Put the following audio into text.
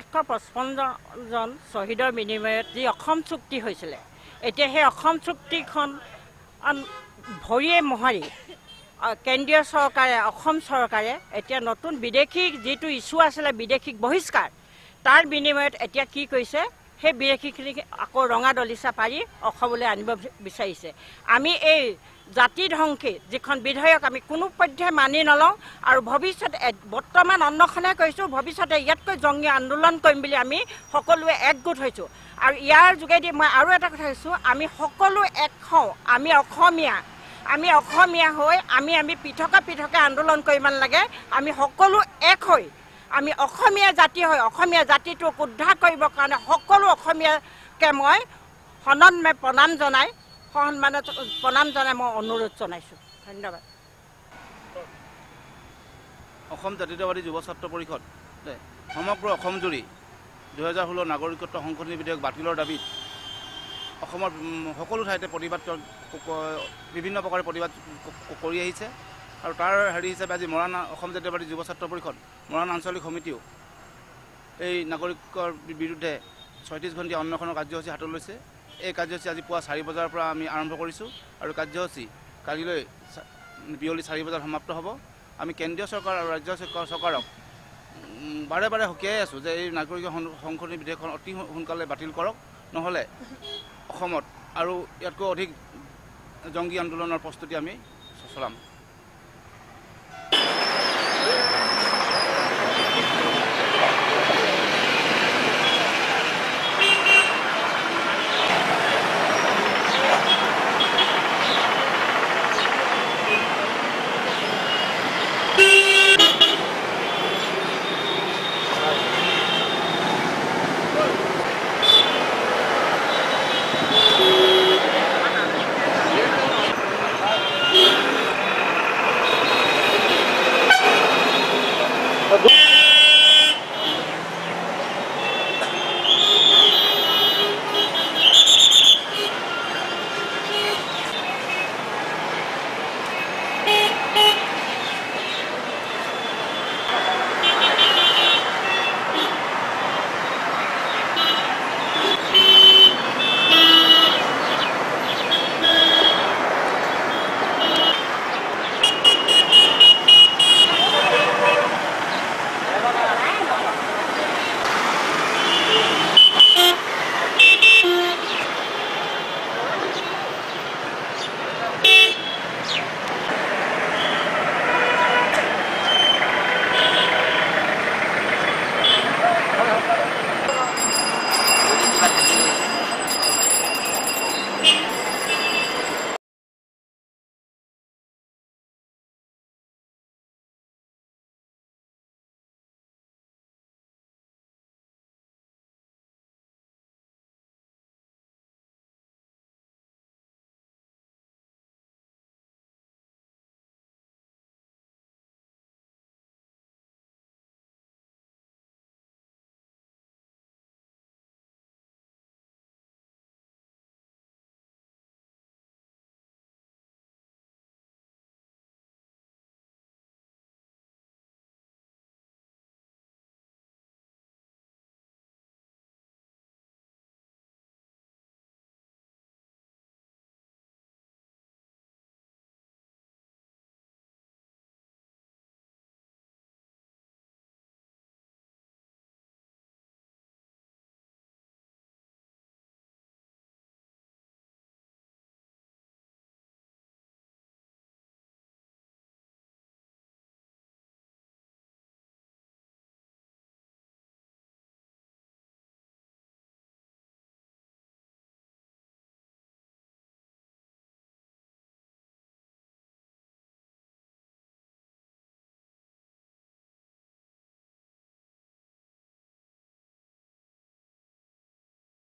855 জন শ্বহীদৰ বিনিময়ত যি অসম চুক্তি হৈছিলে এতিয়া সেই অসম চুক্তিখন ভৰিয়ে মোহাৰি কেন্দ্ৰীয় চৰকাৰে অসম চৰকাৰে এতিয়া নতুন বিদেশী যিটো ইস্যু আছিলে বিদেশীক বহিষ্কাৰ তাৰ বিনিময়ত এতিয়া কি কৈছে সেই বিদেশীখিনিক আকৌ ৰঙা দলিচা পাৰি অসমলৈ আনিব বিচাৰিছে আমি এই জাতি ধ্বংসী যিখন বিধেয়ক আমি কোনো পৰ্যায়ে মানি নলওঁ আৰু ভৱিষ্যতে বৰ্তমান অন্বেষণে কৈছোঁ ভৱিষ্যতে ইয়াতকৈ জংগী আন্দোলন কৰিম বুলি আমি সকলোৱে একগোট হৈছোঁ আৰু ইয়াৰ যোগেদি মই আৰু এটা কথা কৈছোঁ আমি সকলো এক হওঁ আমি অসমীয়া হৈ আমি পৃথকে আন্দোলন কৰিব নালাগে আমি সকলো এক হৈ আমি অসমীয়া জাতি হৈ অসমীয়া জাতিটোক উদ্ধাৰ কৰিবৰ কাৰণে সকলো অসমীয়াকে মই সন্মানে প্ৰণাম জনাই মই অনুৰোধ জনাইছোঁ ধন্যবাদ অসম জাতীয়তাবাদী যুৱ ছাত্ৰ পৰিষদ সমগ্ৰ অসম জুৰি 2016 নাগৰিকত্ব সংশোধনী বিধেয়ক বাতিলৰ দাবীত অসমৰ সকলো ঠাইতে প্ৰতিবাদ বিভিন্ন প্ৰকাৰে প্ৰতিবাদ কৰি আহিছে আৰু তাৰ হিচাপে আজি মৰাণ অসম জাতীয়তাবাদী যুৱ ছাত্ৰ পৰিষদ মৰাণ আঞ্চলিক সমিতিও এই নাগৰিকৰ বিৰুদ্ধে 36 ঘণ্টীয়া অন্বেষণৰ কাৰ্যসূচী হাতত লৈছে এই কাৰ্যসূচী আজি পুৱা 4 বজাৰ পৰা আমি আৰম্ভ কৰিছোঁ আৰু কাৰ্যসূচী কালিলৈ বিয়লি 4 বজাত সমাপ্ত হ'ব আমি কেন্দ্ৰীয় চৰকাৰ আৰু ৰাজ্য চৰকাৰক বাৰে বাৰে সকীয়াই আছোঁ যে এই নাগৰিক সংশোধনী বিধেয়কখন অতি সোনকালে বাতিল কৰক নহ'লে অসমত আৰু ইয়াতকৈ অধিক জংগী আন্দোলনৰ প্ৰস্তুতি আমি চলাম